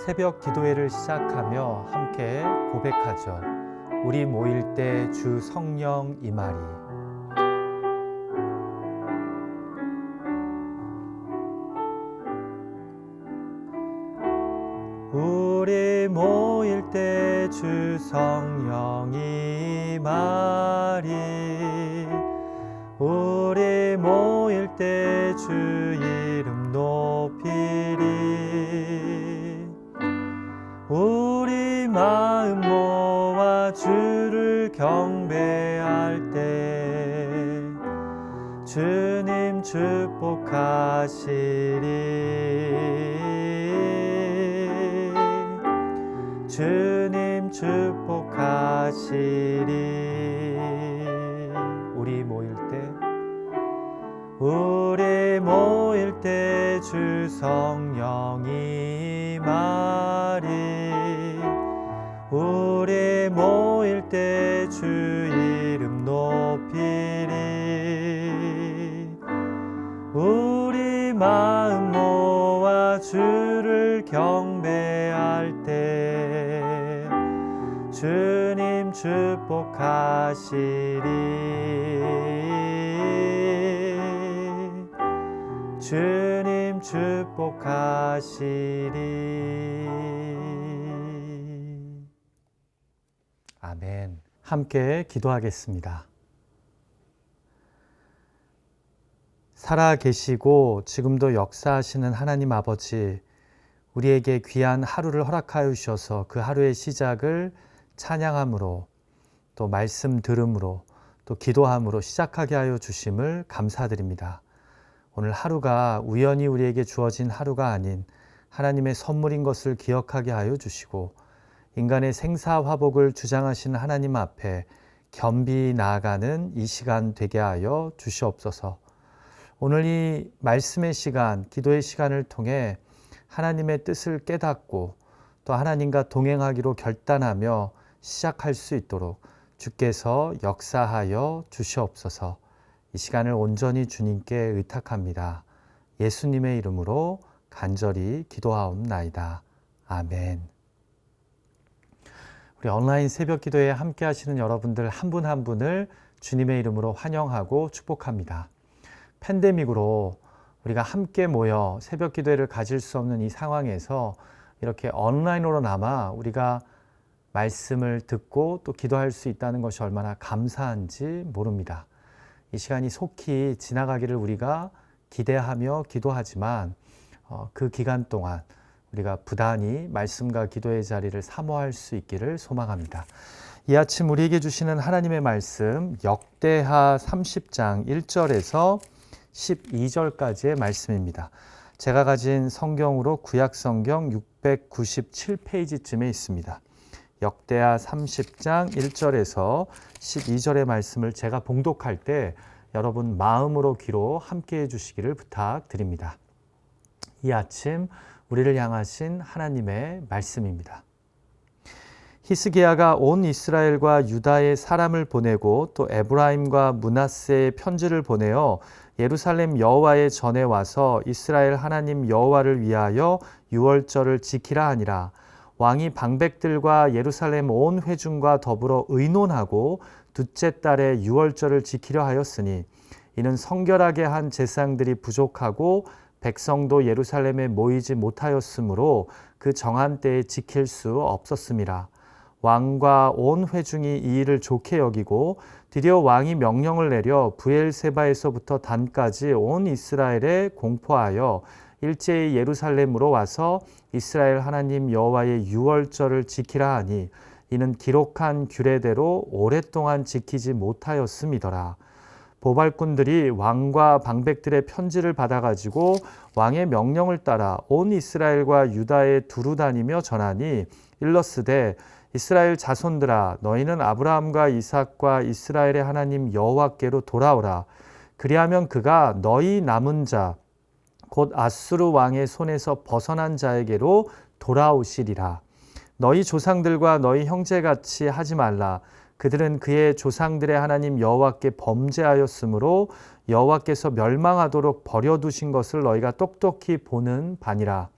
새벽 기도회를 시작하며 함께 고백하죠. 우리 모일 때 주 성령 임하리. 우리 모일 때 주 성령 임하리. 우리 모일 때 주 이름 높이리. 우리 마음 모아 주를 경배할 때 주님 축복하시리. 주님 축복하시리. 우리 모일 때 주 성령 임하리. 우리 모일 때 주 이름 높이리. 우리 마음 모아 주를 경배할 때 주님 축복하시리. 주님 축복하시리. 아멘. 함께 기도하겠습니다. 살아 계시고 지금도 역사하시는 하나님 아버지, 우리에게 귀한 하루를 허락하여 주셔서 그 하루의 시작을 찬양함으로 또 말씀 들음으로 또 기도함으로 시작하게 하여 주심을 감사드립니다. 오늘 하루가 우연히 우리에게 주어진 하루가 아닌 하나님의 선물인 것을 기억하게 하여 주시고 인간의 생사화복을 주장하시는 하나님 앞에 겸비 나아가는 이 시간 되게 하여 주시옵소서. 오늘 이 말씀의 시간, 기도의 시간을 통해 하나님의 뜻을 깨닫고 또 하나님과 동행하기로 결단하며 시작할 수 있도록 주께서 역사하여 주시옵소서. 이 시간을 온전히 주님께 의탁합니다. 예수님의 이름으로 간절히 기도하옵나이다. 아멘. 우리 온라인 새벽 기도에 함께 하시는 여러분들 한 분 한 분을 주님의 이름으로 환영하고 축복합니다. 팬데믹으로 우리가 함께 모여 새벽 기도회를 가질 수 없는 이 상황에서 이렇게 온라인으로나마 우리가 말씀을 듣고 또 기도할 수 있다는 것이 얼마나 감사한지 모릅니다. 이 시간이 속히 지나가기를 우리가 기대하며 기도하지만 그 기간 동안 우리가 부단히 말씀과 기도의 자리를 사모할 수 있기를 소망합니다. 이 아침 우리에게 주시는 하나님의 말씀 역대하 30장 1절에서 12절까지의 말씀입니다. 제가 가진 성경으로 구약성경 697페이지쯤에 있습니다. 역대하 30장 1절에서 12절의 말씀을 제가 봉독할 때 여러분 마음으로 귀로 함께해 주시기를 부탁드립니다. 이 아침 우리를 향하신 하나님의 말씀입니다. 히스기야가 온 이스라엘과 유다의 사람을 보내고 또 에브라임과 므낫세의 편지를 보내어 예루살렘 여호와의 전에 와서 이스라엘 하나님 여호와를 위하여 유월절을 지키라 하니라. 왕이 방백들과 예루살렘 온 회중과 더불어 의논하고 둘째 달에 유월절을 지키려 하였으니 이는 성결하게 한 제사장들이 부족하고 백성도 예루살렘에 모이지 못하였으므로 그 정한 때에 지킬 수 없었음이라. 왕과 온 회중이 이 일을 좋게 여기고 드디어 왕이 명령을 내려 브엘세바에서부터 단까지 온 이스라엘에 공포하여 일제히 예루살렘으로 와서 이스라엘 하나님 여호와의 유월절을 지키라 하니 이는 기록한 규례대로 오랫동안 지키지 못하였음이더라. 보발꾼들이 왕과 방백들의 편지를 받아가지고 왕의 명령을 따라 온 이스라엘과 유다에 두루 다니며 전하니 일러스되 이스라엘 자손들아 너희는 아브라함과 이삭과 이스라엘의 하나님 여호와께로 돌아오라. 그리하면 그가 너희 남은 자 곧 아수르 왕의 손에서 벗어난 자에게로 돌아오시리라. 너희 조상들과 너희 형제같이 하지 말라. 그들은 그의 조상들의 하나님 여호와께 범죄하였으므로 여호와께서 멸망하도록 버려두신 것을 너희가 똑똑히 보는 바니라.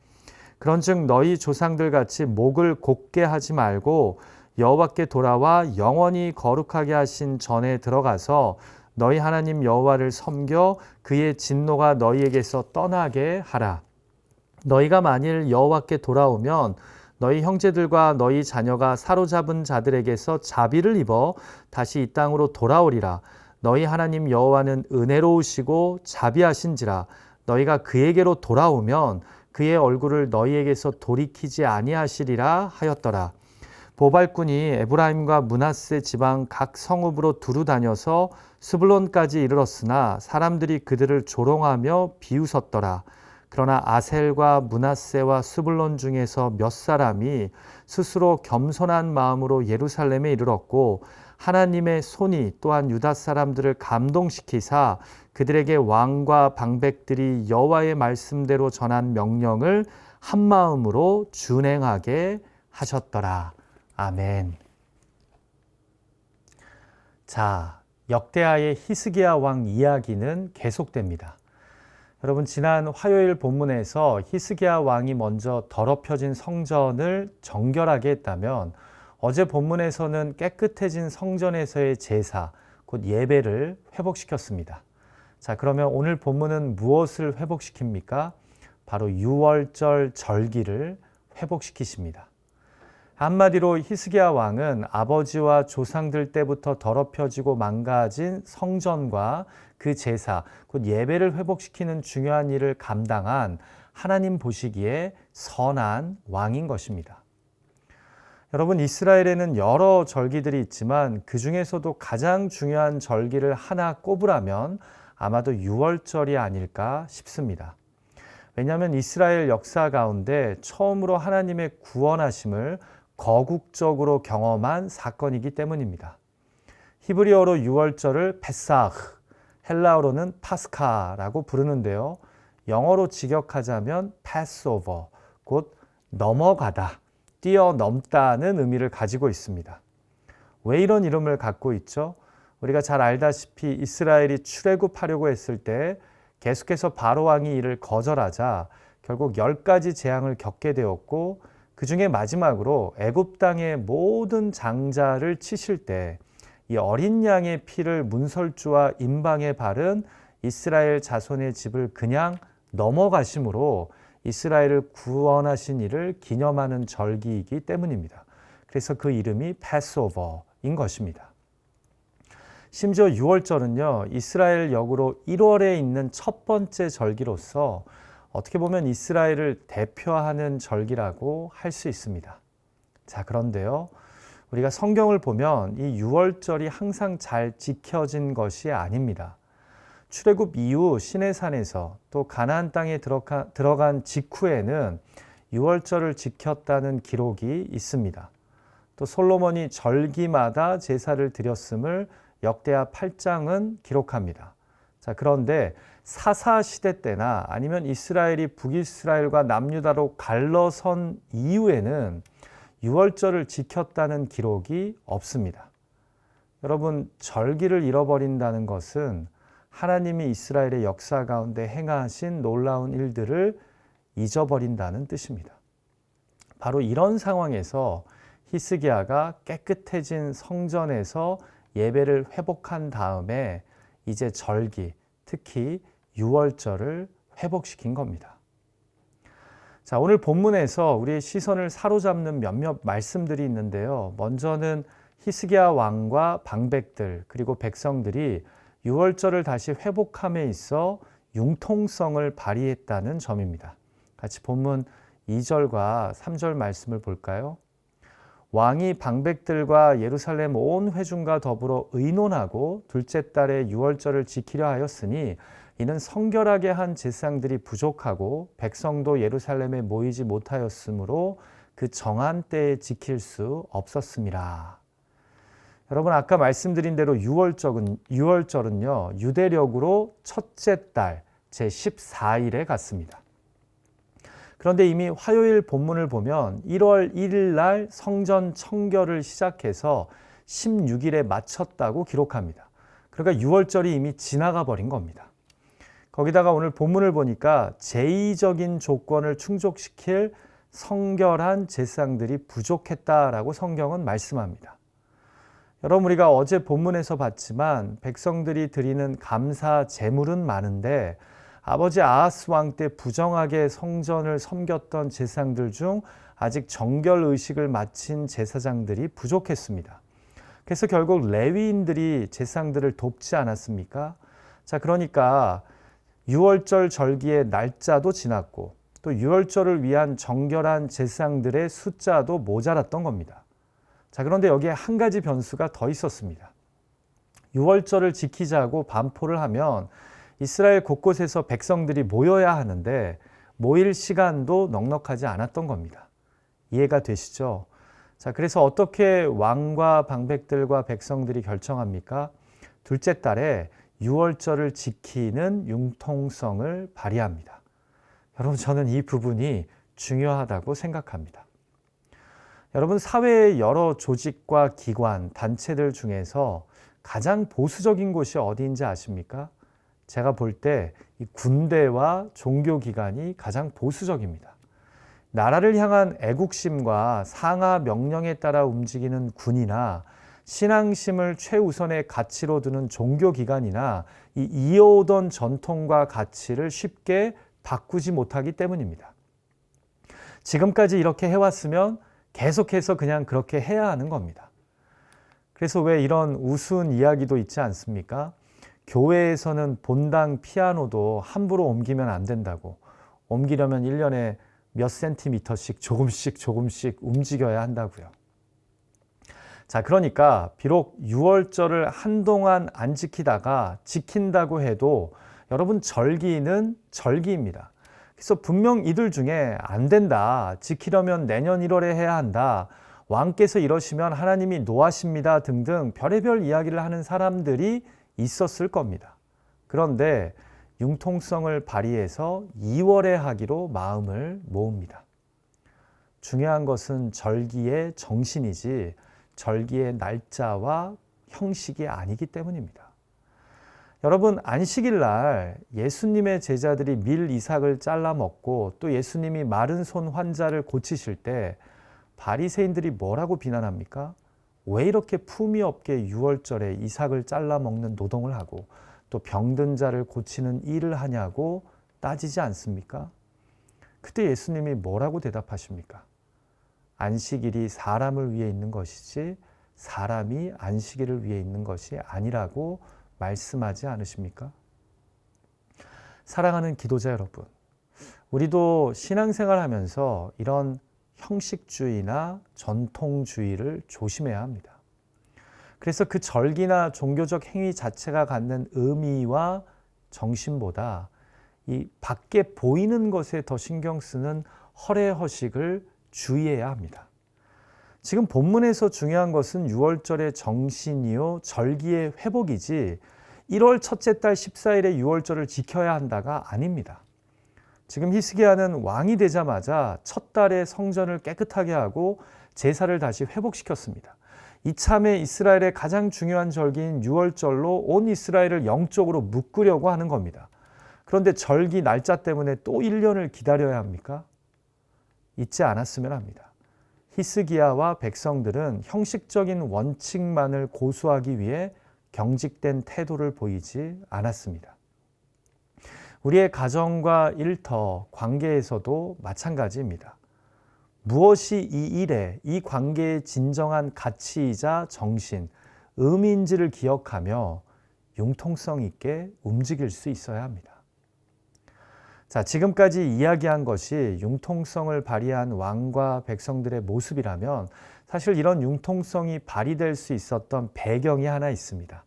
그런즉 너희 조상들 같이 목을 곧게 하지 말고 여호와께 돌아와 영원히 거룩하게 하신 전에 들어가서 너희 하나님 여호와를 섬겨 그의 진노가 너희에게서 떠나게 하라. 너희가 만일 여호와께 돌아오면 너희 형제들과 너희 자녀가 사로잡은 자들에게서 자비를 입어 다시 이 땅으로 돌아오리라. 너희 하나님 여호와는 은혜로우시고 자비하신지라. 너희가 그에게로 돌아오면 그의 얼굴을 너희에게서 돌이키지 아니하시리라 하였더라. 보발꾼이 에브라임과 므낫세 지방 각 성읍으로 두루 다녀서 스불론까지 이르렀으나 사람들이 그들을 조롱하며 비웃었더라. 그러나 아셀과 므낫세와 스불론 중에서 몇 사람이 스스로 겸손한 마음으로 예루살렘에 이르렀고 하나님의 손이 또한 유다 사람들을 감동시키사 그들에게 왕과 방백들이 여호와의 말씀대로 전한 명령을 한 마음으로 준행하게 하셨더라. 아멘. 자, 역대하의 히스기야 왕 이야기는 계속됩니다. 여러분, 지난 화요일 본문에서 히스기야 왕이 먼저 더럽혀진 성전을 정결하게 했다면 어제 본문에서는 깨끗해진 성전에서의 제사, 곧 예배를 회복시켰습니다. 자, 그러면 오늘 본문은 무엇을 회복시킵니까? 바로 유월절 절기를 회복시키십니다. 한마디로 히스기야 왕은 아버지와 조상들 때부터 더럽혀지고 망가진 성전과 그 제사, 곧 예배를 회복시키는 중요한 일을 감당한 하나님 보시기에 선한 왕인 것입니다. 여러분, 이스라엘에는 여러 절기들이 있지만 그 중에서도 가장 중요한 절기를 하나 꼽으라면 아마도 유월절이 아닐까 싶습니다. 왜냐하면 이스라엘 역사 가운데 처음으로 하나님의 구원하심을 거국적으로 경험한 사건이기 때문입니다. 히브리어로 유월절을 페사흐, 헬라어로는 파스카라고 부르는데요. 영어로 직역하자면 패스오버, 곧 넘어가다, 뛰어넘다는 의미를 가지고 있습니다. 왜 이런 이름을 갖고 있죠? 우리가 잘 알다시피 이스라엘이 출애굽하려고 했을 때 계속해서 바로 왕이 이를 거절하자 결국 10가지 재앙을 겪게 되었고 그 중에 마지막으로 애굽 땅의 모든 장자를 치실 때 이 어린 양의 피를 문설주와 임방에 바른 이스라엘 자손의 집을 그냥 넘어가심으로 이스라엘을 구원하신 이를 기념하는 절기이기 때문입니다. 그래서 그 이름이 패스오버인 것입니다. 심지어 유월절은요, 이스라엘 역으로 1월에 있는 첫 번째 절기로서 어떻게 보면 이스라엘을 대표하는 절기라고 할 수 있습니다. 자, 그런데요, 우리가 성경을 보면 이 유월절이 항상 잘 지켜진 것이 아닙니다. 출애굽 이후 시내산에서 또 가나안 땅에 들어간 직후에는 유월절을 지켰다는 기록이 있습니다. 또 솔로몬이 절기마다 제사를 드렸음을 역대하 8장은 기록합니다. 자, 그런데 사사 시대 때나 아니면 이스라엘이 북이스라엘과 남유다로 갈라선 이후에는 유월절을 지켰다는 기록이 없습니다. 여러분, 절기를 잃어버린다는 것은 하나님이 이스라엘의 역사 가운데 행하신 놀라운 일들을 잊어버린다는 뜻입니다. 바로 이런 상황에서 히스기야가 깨끗해진 성전에서 예배를 회복한 다음에 이제 절기, 특히 유월절을 회복시킨 겁니다. 자, 오늘 본문에서 우리의 시선을 사로잡는 몇몇 말씀들이 있는데요. 먼저는 히스기야 왕과 방백들 그리고 백성들이 유월절을 다시 회복함에 있어 융통성을 발휘했다는 점입니다. 같이 본문 2절과 3절 말씀을 볼까요? 왕이 방백들과 예루살렘 온 회중과 더불어 의논하고 둘째 달에 유월절을 지키려 하였으니 이는 성결하게 한 제사장들이 부족하고 백성도 예루살렘에 모이지 못하였으므로 그 정한 때에 지킬 수 없었습니다. 여러분, 아까 말씀드린 대로 유월절은요, 유대력으로 첫째 달 제14일에 갔습니다. 그런데 이미 화요일 본문을 보면 1월 1일 날 성전 청결을 시작해서 16일에 마쳤다고 기록합니다. 그러니까 유월절이 이미 지나가 버린 겁니다. 거기다가 오늘 본문을 보니까 제의적인 조건을 충족시킬 성결한 제사장들이 부족했다라고 성경은 말씀합니다. 여러분, 우리가 어제 본문에서 봤지만 백성들이 드리는 감사 제물은 많은데 아버지 아하스 왕 때 부정하게 성전을 섬겼던 제사장들 중 아직 정결 의식을 마친 제사장들이 부족했습니다. 그래서 결국 레위인들이 제사장들을 돕지 않았습니까? 자, 그러니까 유월절 절기의 날짜도 지났고 또 유월절을 위한 정결한 제사장들의 숫자도 모자랐던 겁니다. 자, 그런데 여기에 한 가지 변수가 더 있었습니다. 유월절을 지키자고 반포를 하면 이스라엘 곳곳에서 백성들이 모여야 하는데 모일 시간도 넉넉하지 않았던 겁니다. 이해가 되시죠? 자, 그래서 어떻게 왕과 방백들과 백성들이 결정합니까? 둘째 달에 유월절을 지키는 융통성을 발휘합니다. 여러분, 저는 이 부분이 중요하다고 생각합니다. 여러분, 사회의 여러 조직과 기관, 단체들 중에서 가장 보수적인 곳이 어디인지 아십니까? 제가 볼 때 이 군대와 종교기관이 가장 보수적입니다. 나라를 향한 애국심과 상하 명령에 따라 움직이는 군이나 신앙심을 최우선의 가치로 두는 종교기관이나 이 이어오던 전통과 가치를 쉽게 바꾸지 못하기 때문입니다. 지금까지 이렇게 해왔으면 계속해서 그냥 그렇게 해야 하는 겁니다. 그래서 왜 이런 우스운 이야기도 있지 않습니까? 교회에서는 본당 피아노도 함부로 옮기면 안 된다고. 옮기려면 1년에 몇 센티미터씩 조금씩 움직여야 한다고요. 자, 그러니까 비록 유월절을 한동안 안 지키다가 지킨다고 해도 여러분, 절기는 절기입니다. 그래서 분명 이들 중에 안 된다, 지키려면 내년 1월에 해야 한다, 왕께서 이러시면 하나님이 노하십니다 등등 별의별 이야기를 하는 사람들이 있었을 겁니다. 그런데 융통성을 발휘해서 2월에 하기로 마음을 모읍니다. 중요한 것은 절기의 정신이지 절기의 날짜와 형식이 아니기 때문입니다. 여러분, 안식일 날 예수님의 제자들이 밀 이삭을 잘라 먹고 또 예수님이 마른 손 환자를 고치실 때 바리새인들이 뭐라고 비난합니까? 왜 이렇게 품위 없게 유월절에 이삭을 잘라 먹는 노동을 하고 또 병든 자를 고치는 일을 하냐고 따지지 않습니까? 그때 예수님이 뭐라고 대답하십니까? 안식일이 사람을 위해 있는 것이지 사람이 안식일을 위해 있는 것이 아니라고 말씀하지 않으십니까? 사랑하는 기도자 여러분, 우리도 신앙생활 하면서 이런 형식주의나 전통주의를 조심해야 합니다. 그래서 그 절기나 종교적 행위 자체가 갖는 의미와 정신보다 이 밖에 보이는 것에 더 신경 쓰는 허례허식을 주의해야 합니다. 지금 본문에서 중요한 것은 유월절의 정신이요 절기의 회복이지 1월 첫째 달 14일에 유월절을 지켜야 한다가 아닙니다. 지금 히스기야는 왕이 되자마자 첫 달에 성전을 깨끗하게 하고 제사를 다시 회복시켰습니다. 이참에 이스라엘의 가장 중요한 절기인 유월절로 온 이스라엘을 영적으로 묶으려고 하는 겁니다. 그런데 절기 날짜 때문에 또 1년을 기다려야 합니까? 잊지 않았으면 합니다. 히스기야와 백성들은 형식적인 원칙만을 고수하기 위해 경직된 태도를 보이지 않았습니다. 우리의 가정과 일터, 관계에서도 마찬가지입니다. 무엇이 이 일에, 이 관계의 진정한 가치이자 정신, 의미인지를 기억하며 융통성 있게 움직일 수 있어야 합니다. 자, 지금까지 이야기한 것이 융통성을 발휘한 왕과 백성들의 모습이라면 사실 이런 융통성이 발휘될 수 있었던 배경이 하나 있습니다.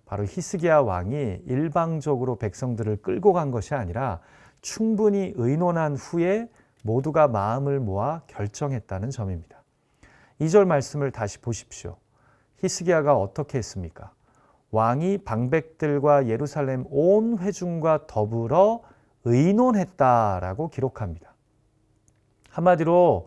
바로 히스기야 왕이 일방적으로 백성들을 끌고 간 것이 아니라 충분히 의논한 후에 모두가 마음을 모아 결정했다는 점입니다. 2절 말씀을 다시 보십시오. 히스기야가 어떻게 했습니까? 왕이 방백들과 예루살렘 온 회중과 더불어 의논했다라고 기록합니다. 한마디로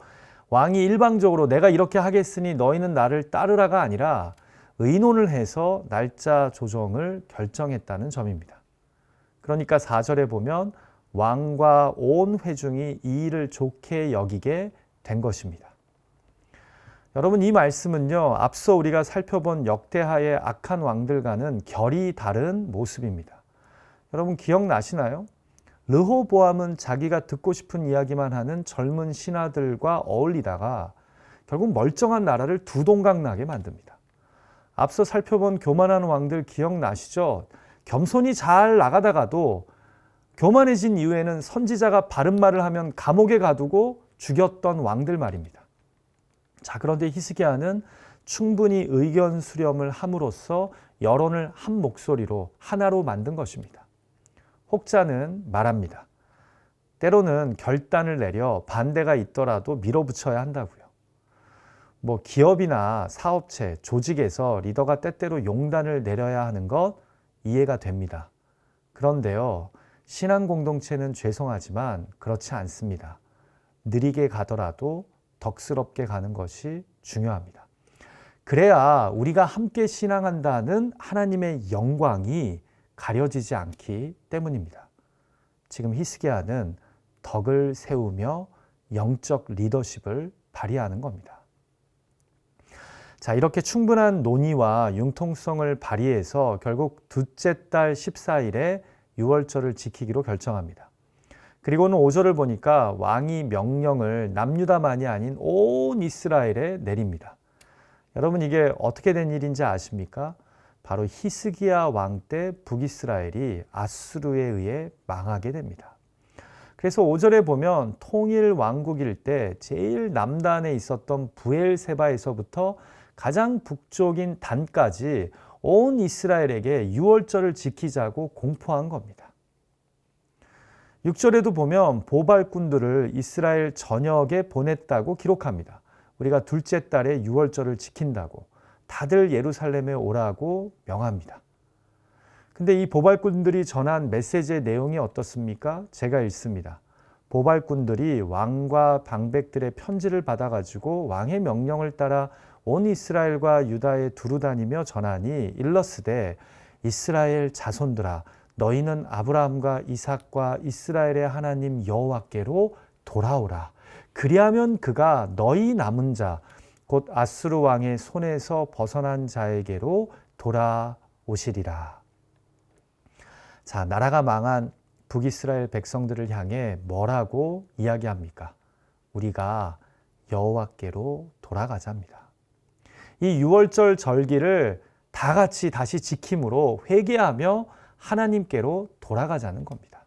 왕이 일방적으로 내가 이렇게 하겠으니 너희는 나를 따르라가 아니라 의논을 해서 날짜 조정을 결정했다는 점입니다. 그러니까 4절에 보면 왕과 온 회중이 이 일을 좋게 여기게 된 것입니다. 여러분, 이 말씀은요, 앞서 우리가 살펴본 역대하의 악한 왕들과는 결이 다른 모습입니다. 여러분 기억나시나요? 르호보암은 자기가 듣고 싶은 이야기만 하는 젊은 신하들과 어울리다가 결국 멀쩡한 나라를 두 동강 나게 만듭니다. 앞서 살펴본 교만한 왕들 기억나시죠? 겸손히 잘 나가다가도 교만해진 이후에는 선지자가 바른 말을 하면 감옥에 가두고 죽였던 왕들 말입니다. 자, 그런데 히스기야는 충분히 의견 수렴을 함으로써 여론을 한 목소리로 하나로 만든 것입니다. 혹자는 말합니다. 때로는 결단을 내려 반대가 있더라도 밀어붙여야 한다고요. 기업이나 사업체, 조직에서 리더가 때때로 용단을 내려야 하는 것 이해가 됩니다. 그런데요, 신앙 공동체는 죄송하지만 그렇지 않습니다. 느리게 가더라도 덕스럽게 가는 것이 중요합니다. 그래야 우리가 함께 신앙한다는 하나님의 영광이 가려지지 않기 때문입니다. 지금 히스기야는 덕을 세우며 영적 리더십을 발휘하는 겁니다. 자, 이렇게 충분한 논의와 융통성을 발휘해서 결국 둘째 달 14일에 유월절을 지키기로 결정합니다. 그리고는 5절을 보니까 왕이 명령을 남유다만이 아닌 온 이스라엘에 내립니다. 여러분, 이게 어떻게 된 일인지 아십니까? 바로 히스기야 왕 때 북이스라엘이 아수르에 의해 망하게 됩니다. 그래서 5절에 보면 통일 왕국일 때 제일 남단에 있었던 부엘세바에서부터 가장 북쪽인 단까지 온 이스라엘에게 유월절을 지키자고 공포한 겁니다. 6절에도 보면 보발꾼들을 이스라엘 전역에 보냈다고 기록합니다. 우리가 둘째 달에 유월절을 지킨다고 다들 예루살렘에 오라고 명합니다. 근데 이 보발꾼들이 전한 메시지의 내용이 어떻습니까? 제가 읽습니다. 보발꾼들이 왕과 방백들의 편지를 받아가지고 왕의 명령을 따라 온 이스라엘과 유다에 두루다니며 전하니 일러스되 이스라엘 자손들아 너희는 아브라함과 이삭과 이스라엘의 하나님 여호와께로 돌아오라. 그리하면 그가 너희 남은 자 곧 아수르 왕의 손에서 벗어난 자에게로 돌아오시리라. 자, 나라가 망한 북이스라엘 백성들을 향해 뭐라고 이야기합니까? 우리가 여호와께로 돌아가자입니다. 이 유월절 절기를 다 같이 다시 지킴으로 회개하며 하나님께로 돌아가자는 겁니다.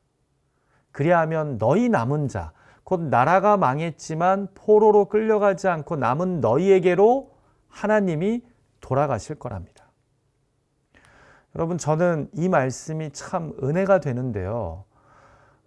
그리하면 너희 남은 자, 곧 나라가 망했지만 포로로 끌려가지 않고 남은 너희에게로 하나님이 돌아가실 거랍니다. 여러분, 저는 이 말씀이 참 은혜가 되는데요.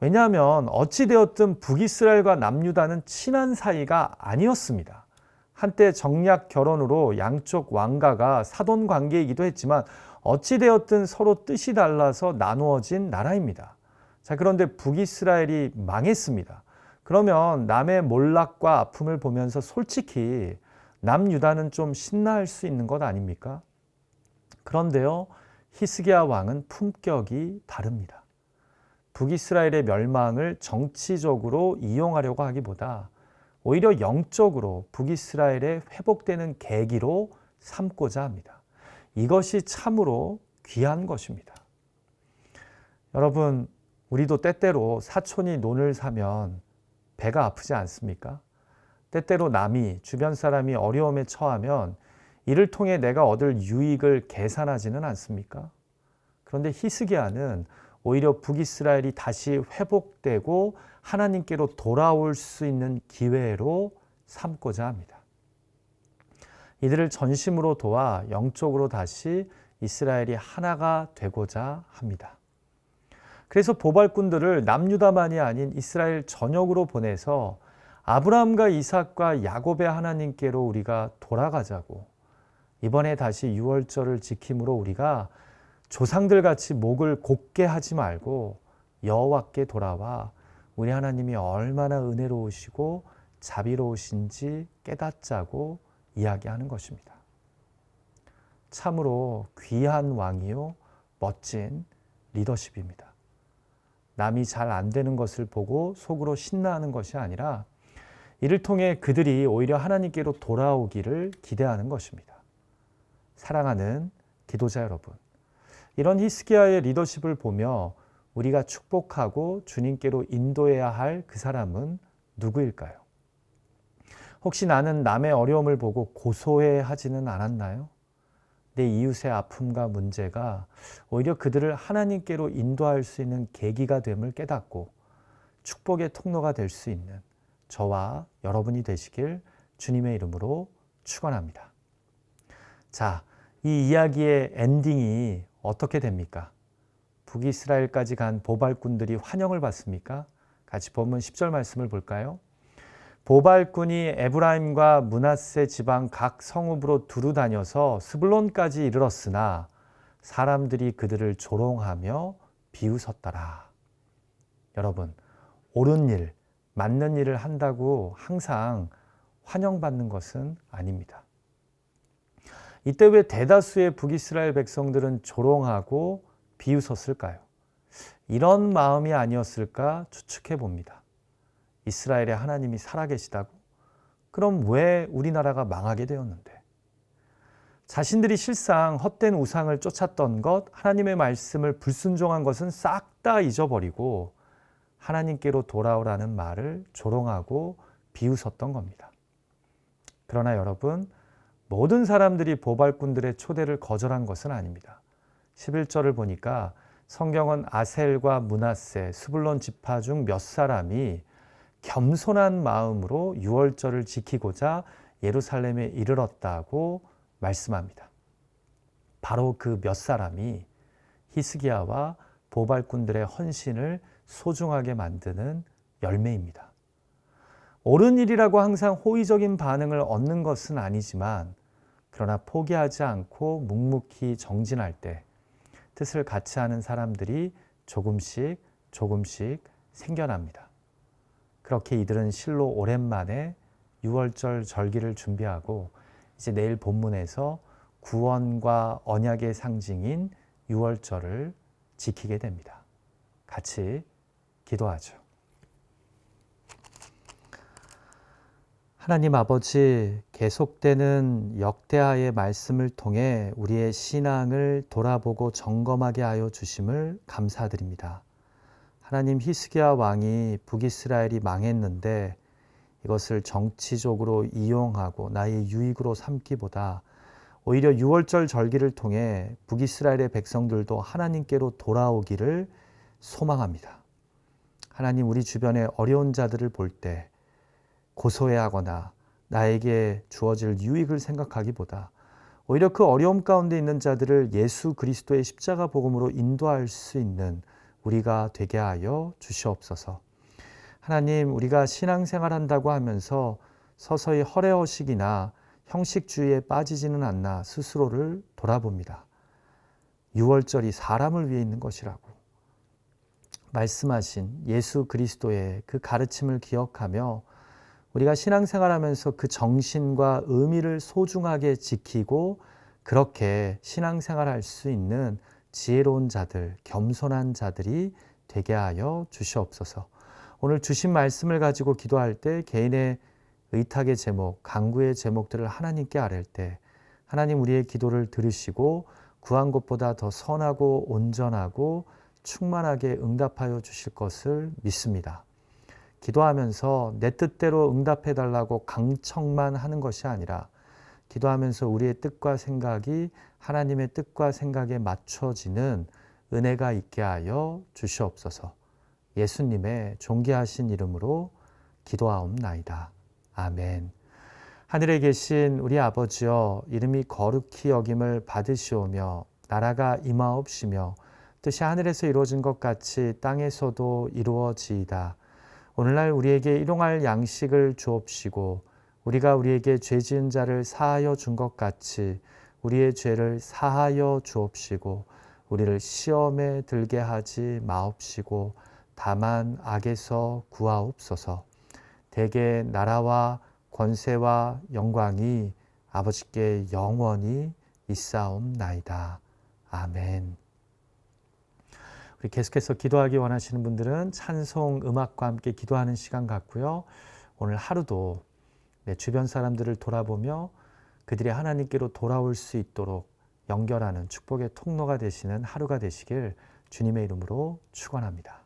왜냐하면 어찌되었든 북이스라엘과 남유다는 친한 사이가 아니었습니다. 한때 정략 결혼으로 양쪽 왕가가 사돈 관계이기도 했지만 어찌되었든 서로 뜻이 달라서 나누어진 나라입니다. 자, 그런데 북이스라엘이 망했습니다. 그러면 남의 몰락과 아픔을 보면서 솔직히 남유다는 좀 신나할 수 있는 것 아닙니까? 그런데요, 히스기야 왕은 품격이 다릅니다. 북이스라엘의 멸망을 정치적으로 이용하려고 하기보다 오히려 영적으로 북이스라엘의 회복되는 계기로 삼고자 합니다. 이것이 참으로 귀한 것입니다. 여러분, 우리도 때때로 사촌이 논을 사면 배가 아프지 않습니까? 때때로 남이, 주변 사람이 어려움에 처하면 이를 통해 내가 얻을 유익을 계산하지는 않습니까? 그런데 히스기야는 오히려 북이스라엘이 다시 회복되고 하나님께로 돌아올 수 있는 기회로 삼고자 합니다. 이들을 전심으로 도와 영적으로 다시 이스라엘이 하나가 되고자 합니다. 그래서 보발꾼들을 남유다만이 아닌 이스라엘 전역으로 보내서 아브라함과 이삭과 야곱의 하나님께로 우리가 돌아가자고, 이번에 다시 유월절을 지킴으로 우리가 조상들같이 목을 곧게 하지 말고 여호와께 돌아와 우리 하나님이 얼마나 은혜로우시고 자비로우신지 깨닫자고 이야기하는 것입니다. 참으로 귀한 왕이요 멋진 리더십입니다. 남이 잘 안 되는 것을 보고 속으로 신나하는 것이 아니라 이를 통해 그들이 오히려 하나님께로 돌아오기를 기대하는 것입니다. 사랑하는 기도자 여러분, 이런 히스기야의 리더십을 보며 우리가 축복하고 주님께로 인도해야 할 그 사람은 누구일까요? 혹시 나는 남의 어려움을 보고 고소해 하지는 않았나요? 내 이웃의 아픔과 문제가 오히려 그들을 하나님께로 인도할 수 있는 계기가 됨을 깨닫고 축복의 통로가 될 수 있는 저와 여러분이 되시길 주님의 이름으로 축원합니다. 자, 이 이야기의 엔딩이 어떻게 됩니까? 북이스라엘까지 간 보발꾼들이 환영을 받습니까? 같이 본문 10절 말씀을 볼까요? 보발꾼이 에브라임과 므낫세 지방 각 성읍으로 두루 다녀서 스불론까지 이르렀으나 사람들이 그들을 조롱하며 비웃었더라. 여러분, 옳은 일, 맞는 일을 한다고 항상 환영받는 것은 아닙니다. 이때 왜 대다수의 북이스라엘 백성들은 조롱하고 비웃었을까요? 이런 마음이 아니었을까 추측해 봅니다. 이스라엘의 하나님이 살아계시다고? 그럼 왜 우리나라가 망하게 되었는데? 자신들이 실상 헛된 우상을 쫓았던 것, 하나님의 말씀을 불순종한 것은 싹 다 잊어버리고 하나님께로 돌아오라는 말을 조롱하고 비웃었던 겁니다. 그러나 여러분, 모든 사람들이 보발꾼들의 초대를 거절한 것은 아닙니다. 11절을 보니까 성경은 아셀과 므낫세, 스불론 지파 중 몇 사람이 겸손한 마음으로 유월절을 지키고자 예루살렘에 이르렀다고 말씀합니다. 바로 그 몇 사람이 히스기야와 보발꾼들의 헌신을 소중하게 만드는 열매입니다. 옳은 일이라고 항상 호의적인 반응을 얻는 것은 아니지만 그러나 포기하지 않고 묵묵히 정진할 때 뜻을 같이 하는 사람들이 조금씩 생겨납니다. 그렇게 이들은 실로 오랜만에 유월절 절기를 준비하고 이제 내일 본문에서 구원과 언약의 상징인 유월절을 지키게 됩니다. 같이 기도하죠. 하나님 아버지, 계속되는 역대하의 말씀을 통해 우리의 신앙을 돌아보고 점검하게 하여 주심을 감사드립니다. 하나님, 히스기야 왕이 북이스라엘이 망했는데 이것을 정치적으로 이용하고 나의 유익으로 삼기보다 오히려 유월절 절기를 통해 북이스라엘의 백성들도 하나님께로 돌아오기를 소망합니다. 하나님, 우리 주변에 어려운 자들을 볼 때 고소해하거나 나에게 주어질 유익을 생각하기보다 오히려 그 어려움 가운데 있는 자들을 예수 그리스도의 십자가 복음으로 인도할 수 있는 우리가 되게 하여 주시옵소서. 하나님, 우리가 신앙생활 한다고 하면서 서서히 허례허식이나 형식주의에 빠지지는 않나 스스로를 돌아봅니다. 유월절이 사람을 위해 있는 것이라고 말씀하신 예수 그리스도의 그 가르침을 기억하며 우리가 신앙생활하면서 그 정신과 의미를 소중하게 지키고 그렇게 신앙생활할 수 있는 지혜로운 자들, 겸손한 자들이 되게 하여 주시옵소서. 오늘 주신 말씀을 가지고 기도할 때 개인의 의탁의 제목, 간구의 제목들을 하나님께 아뢰 때 하나님 우리의 기도를 들으시고 구한 것보다 더 선하고 온전하고 충만하게 응답하여 주실 것을 믿습니다. 기도하면서 내 뜻대로 응답해달라고 강청만 하는 것이 아니라 기도하면서 우리의 뜻과 생각이 하나님의 뜻과 생각에 맞춰지는 은혜가 있게 하여 주시옵소서. 예수님의 존귀하신 이름으로 기도하옵나이다. 아멘. 하늘에 계신 우리 아버지여, 이름이 거룩히 여김을 받으시오며 나라가 임하옵시며 뜻이 하늘에서 이루어진 것 같이 땅에서도 이루어지이다. 오늘날 우리에게 일용할 양식을 주옵시고 우리가 우리에게 죄 지은 자를 사하여 준 것 같이 우리의 죄를 사하여 주옵시고 우리를 시험에 들게 하지 마옵시고 다만 악에서 구하옵소서. 대개 나라와 권세와 영광이 아버지께 영원히 있사옵나이다. 아멘. 계속해서 기도하기 원하시는 분들은 찬송 음악과 함께 기도하는 시간 같고요. 오늘 하루도 내 주변 사람들을 돌아보며 그들이 하나님께로 돌아올 수 있도록 연결하는 축복의 통로가 되시는 하루가 되시길 주님의 이름으로 축원합니다.